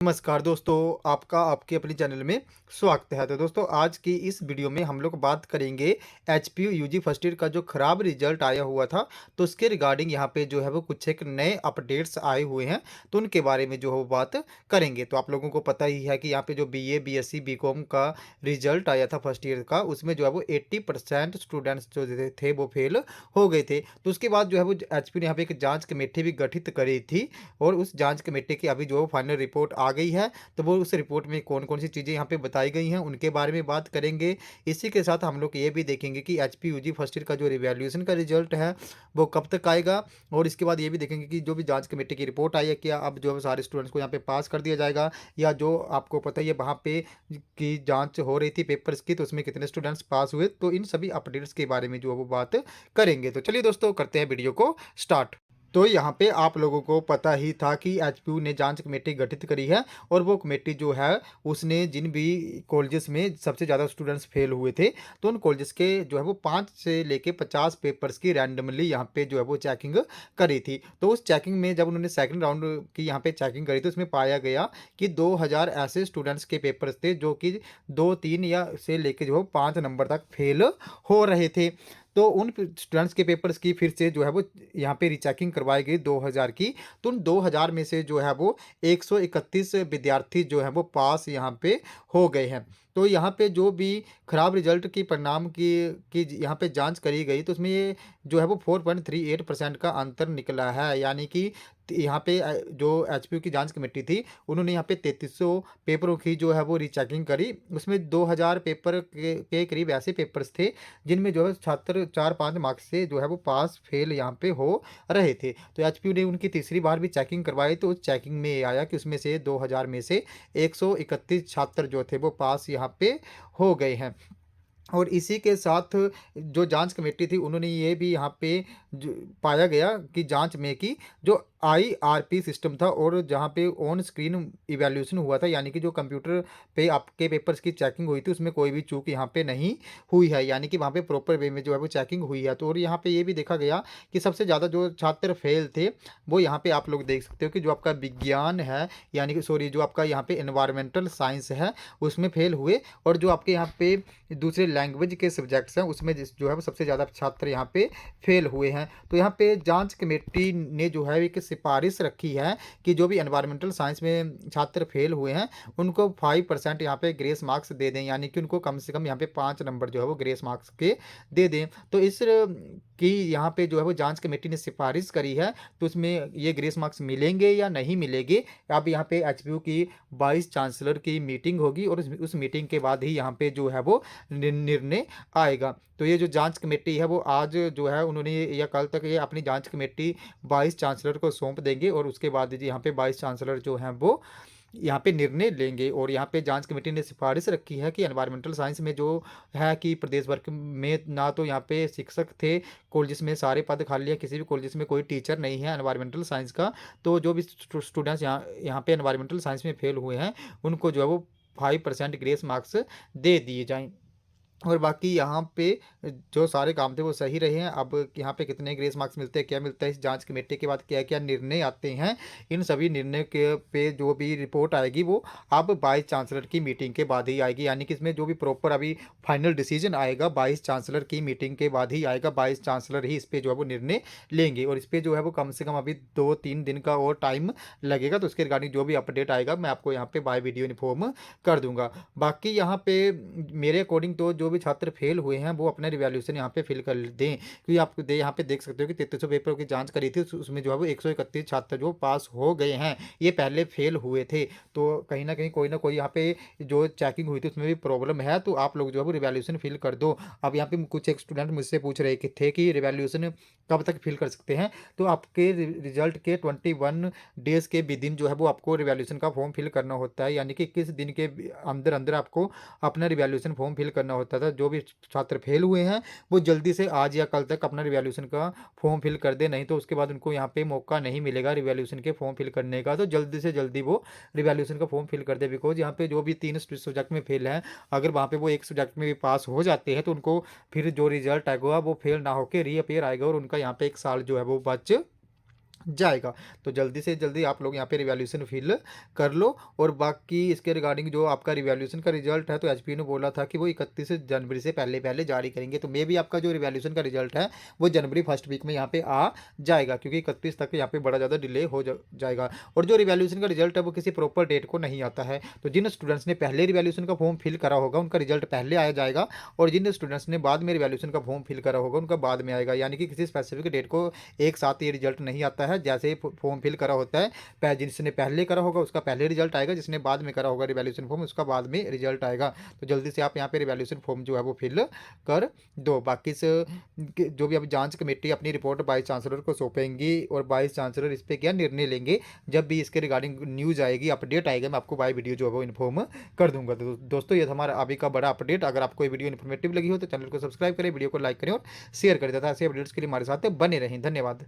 नमस्कार दोस्तों, आपका आपके अपने चैनल में स्वागत है। तो दोस्तों आज की इस वीडियो में हम लोग बात करेंगे एचपीयू यूजी फर्स्ट ईयर का जो खराब रिजल्ट आया हुआ था, तो उसके रिगार्डिंग यहाँ पे जो है वो कुछ एक नए अपडेट्स आए हुए हैं, तो उनके बारे में जो है वो बात करेंगे। तो आप लोगों को पता ही है कि यहाँ पे जो बीए, बीएससी, बीकॉम का रिजल्ट आया था फर्स्ट ईयर का, उसमें जो है वो 80% स्टूडेंट्स जो थे वो फेल हो गए थे। तो उसके बाद जो है वो एचपीयू ने यहाँ पे एक जाँच कमेटी भी गठित करी थी और उस जाँच कमेटी की अभी जो फाइनल रिपोर्ट आ गई है, तो वो उस रिपोर्ट में कौन-कौन सी चीज़ें यहाँ पे बताई गई हैं, उनके बारे में बात करेंगे। इसी के साथ हम लोग ये भी देखेंगे कि एचपीयू यूजी फर्स्ट ईयर का जो रिवैल्यूएशन का रिजल्ट है, वो कब तक आएगा और इसके बाद ये भी देखेंगे कि जो भी जाँच कमेटी की रिपोर्ट आई है, क्या अब जो है सारे स्टूडेंट्स को यहाँ पे पास कर दिया जाएगा या जो आपको पता ही है वहाँ पे की जाँच हो रही थी पेपर्स की, तो उसमें कितने स्टूडेंट्स पास हुए, तो इन सभी अपडेट्स के बारे में जो है वो बात करेंगे। तो चलिए दोस्तों करते हैं वीडियो को स्टार्ट। तो यहाँ पे आप लोगों को पता ही था कि एचपीयू ने जांच कमेटी गठित करी है और वो कमेटी जो है उसने जिन भी कॉलेजेस में सबसे ज़्यादा स्टूडेंट्स फेल हुए थे, तो उन कॉलेजेस के जो है वो 5 से लेके 50 पेपर्स की रैंडमली यहाँ पे जो है वो चेकिंग करी थी। तो उस चेकिंग में जब उन्होंने सेकंड राउंड की यहाँ पे चेकिंग करी, तो उसमें पाया गया कि 2000 ऐसे स्टूडेंट्स के पेपर्स थे जो कि 2-3 या से लेके जो है 5 नंबर तक फेल हो रहे थे। तो उन स्टूडेंट्स के पेपर्स की फिर से जो है वो यहाँ पे रीचेकिंग करवाई गई 2000 की। तो उन 2000 में से जो है वो 131 विद्यार्थी जो है वो पास यहाँ पे हो गए हैं। तो यहाँ पे जो भी खराब रिजल्ट की परिणाम की यहाँ पे जांच करी गई, तो उसमें ये जो है वो 4.38% का अंतर निकला है। यानी कि यहाँ पे जो एचपीयू की जांच कमेटी थी, उन्होंने यहाँ पे 3300 पेपरों की जो है वो रीचेकिंग करी। उसमें 2000 पेपर के करीब ऐसे पेपर्स थे जिनमें जो है छात्र 4-5 मार्क्स से जो है वो पास फेल यहाँ पे हो रहे थे। तो एचपीयू ने उनकी तीसरी बार भी चेकिंग करवाई, तो उस चेकिंग में ये आया कि उसमें से 2000 में से 131 छात्र जो थे वो पास यहाँ पे हो गए हैं। और इसी के साथ जो जांच कमेटी थी, उन्होंने ये भी यहाँ पे जो पाया गया कि जांच में कि जो आईआरपी सिस्टम था और जहाँ पे ऑन स्क्रीन इवैल्यूएशन हुआ था, यानी कि जो कंप्यूटर पे आपके पेपर्स की चेकिंग हुई थी, उसमें कोई भी चूक यहाँ पे नहीं हुई है। यानी कि वहाँ पे प्रॉपर वे में जो है वो चेकिंग हुई है। तो और यहाँ पे ये भी देखा गया कि सबसे ज़्यादा जो छात्र फेल थे, वो यहाँ पे आप लोग देख सकते हो कि जो आपका विज्ञान है, यानी कि सॉरी, जो आपका यहाँ पे एनवायरमेंटल साइंस है, उसमें फेल हुए। और जो आपके यहाँ पे दूसरे लैंग्वेज के सब्जेक्ट्स हैं, उसमें जो है वो सबसे ज़्यादा छात्र यहाँ पे फेल हुए हैं। तो यहाँ पे जांच कमेटी ने जो है एक सिफारिश रखी है कि जो भी एनवायरमेंटल साइंस में छात्र फेल हुए हैं, उनको 5% यहाँ पे ग्रेस मार्क्स दे दें, यानी कि उनको कम से कम यहाँ पे 5 नंबर जो है वो ग्रेस मार्क्स के दे दें। तो इस की यहाँ पे जो है वो जांच कमेटी ने सिफारिश करी है, तो उसमें ये ग्रेस मार्क्स मिलेंगे या नहीं मिलेंगे, अब यहाँ पे एचपीयू की वाइस चांसलर की मीटिंग होगी और उस मीटिंग के बाद ही यहाँ पे जो है वो निर्णय आएगा। तो ये जो जांच कमेटी है वो आज जो है उन्होंने या कल तक ये अपनी जांच कमेटी वाइस चांसलर को सौंप देंगे और उसके बाद जी यहाँ पे वाइस चांसलर जो हैं वो यहाँ पे निर्णय लेंगे। और यहाँ पे जांच कमेटी ने सिफारिश रखी है कि एनवायरमेंटल साइंस में जो है कि प्रदेश भर में ना तो यहाँ पे शिक्षक थे, कॉलेजेस में सारे पद खाली है, किसी भी कॉलेजेस में कोई टीचर नहीं है एनवायरमेंटल साइंस का। तो जो भी स्टूडेंट्स यहाँ पे एनवायरमेंटल साइंस में फेल हुए हैं, उनको जो है वो 5% ग्रेस मार्क्स दे दिए जाएँ। और बाकी यहाँ पे जो सारे काम थे वो सही रहे हैं। अब यहाँ पे कितने ग्रेस मार्क्स मिलते हैं, क्या मिलता है, इस जांच कमेटी के बाद क्या-क्या निर्णय आते हैं, इन सभी निर्णय के पे जो भी रिपोर्ट आएगी वो अब वाइस चांसलर की मीटिंग के बाद ही आएगी। यानी कि इसमें जो भी प्रॉपर अभी फाइनल डिसीजन आएगा वाइस चांसलर की मीटिंग के बाद ही आएगा। वाइस चांसलर ही इस पे जो है वो निर्णय लेंगे और इस पे जो है वो कम से कम अभी 2-3 दिन का और टाइम लगेगा। तो उसके रिगार्डिंग जो भी अपडेट आएगा मैं आपको यहाँ पे बाय वीडियो इन्फॉर्म कर दूँगा। बाकी यहाँ पे मेरे अकॉर्डिंग तो जो भी छात्र फेल हुए हैं वो अपना रिवैल्यूएशन यहाँ पे फिल कर दें, क्योंकि आप यहाँ पे देख सकते हो कि 3300 पेपरों की जांच करी थी, उसमें जो है वो 131 छात्र जो पास हो गए हैं, ये पहले फेल हुए थे। तो कहीं ना कोई यहाँ पे जो चेकिंग हुई थी उसमें भी प्रॉब्लम है, तो आप लोग जो है वो रिवैल्यूएशन फिल कर दो। अब यहाँ पे कुछ एक स्टूडेंट मुझसे पूछ रहे थे कि रिवैल्यूएशन कब तक फिल कर सकते हैं, तो आपके रिजल्ट के 21 डेज के विदिन जो है वो आपको रिवैल्यूएशन का फॉर्म फिल करना होता है। यानी कि किस दिन के अंदर अंदर आपको अपना रिवैल्यूएशन फॉर्म फिल करना होता था। जो भी छात्र फेल हुए हैं वो जल्दी से आज या कल तक अपना रिवैल्यूएशन का फॉर्म फिल कर दे, नहीं तो उसके बाद उनको यहाँ पे मौका नहीं मिलेगा रिवैल्यूएशन के फॉर्म फिल करने का। तो जल्दी से जल्दी वो रिवैल्यूएशन का फॉर्म फिल कर दे, बिकॉज यहाँ पे जो भी 3 सब्जेक्ट में फेल हैं, अगर वहाँ पे वो एक सब्जेक्ट में भी पास हो जाते हैं तो उनको फिर जो रिजल्ट आएगा वो फेल ना होकर रीअपेयर आएगा और उनका यहाँ पे 1 साल जो है वो बच जाएगा। तो जल्दी से जल्दी आप लोग यहाँ पे रिवैल्यूएशन फिल कर लो। और बाकी इसके रिगार्डिंग जो आपका रिवैल्यूएशन का रिज़ल्ट है, तो एचपीयू ने बोला था कि वो 31 जनवरी से पहले-पहले जारी करेंगे। तो मे बी आपका जो रिवैल्यूएशन का रिज़ल्ट है, वो जनवरी फर्स्ट वीक में यहाँ पे आ जाएगा, क्योंकि 31 तक यहाँ पे बड़ा ज़्यादा डिले हो जाएगा। और जो रिवैल्यूएशन का रिज़ल्ट है, वो किसी प्रॉपर डेट को नहीं आता है। तो जिन स्टूडेंट्स ने पहले रिवैल्यूएशन का फॉर्म फिल करा होगा, उनका रिज़ल्ट पहले आ जाएगा, और जिन स्टूडेंट्स ने बाद में रिवैल्यूएशन का फॉर्म फिल करा होगा, उनका बाद में आएगा। यानी कि किसी स्पेसिफिक डेट को एक साथ ये रिजल्ट नहीं आता है। जैसे ही फॉर्म फिल करा होता है, जिसने पहले करा होगा उसका पहले रिजल्ट आएगा, जिसने बाद में करा होगा रिवैल्यूएशन फॉर्म उसका बाद में रिजल्ट आएगा। तो जल्दी से आप यहाँ पे रिवैल्यूएशन फॉर्म जो है वो फिल कर दो। बाकी इस जो भी अभी जांच कमेटी अपनी रिपोर्ट वाइस चांसलर को सौंपेंगी, और वाइस चांसलर इस पर क्या निर्णय लेंगे, जब भी इसके रिगार्डिंग न्यूज़ आएगी, अपडेट आएगा, मैं आपको बाय वीडियो जो है वो इन्फॉर्म कर दूंगा। तो दोस्तों, ये था हमारा अभी का बड़ा अपडेट। अगर आपको ये वीडियो इन्फॉर्मेटिव लगी हो तो चैनल को सब्सक्राइब करें, वीडियो को लाइक करें और शेयर करें, तथा ऐसे अपडेट्स के लिए हमारे साथ बने रहें। धन्यवाद।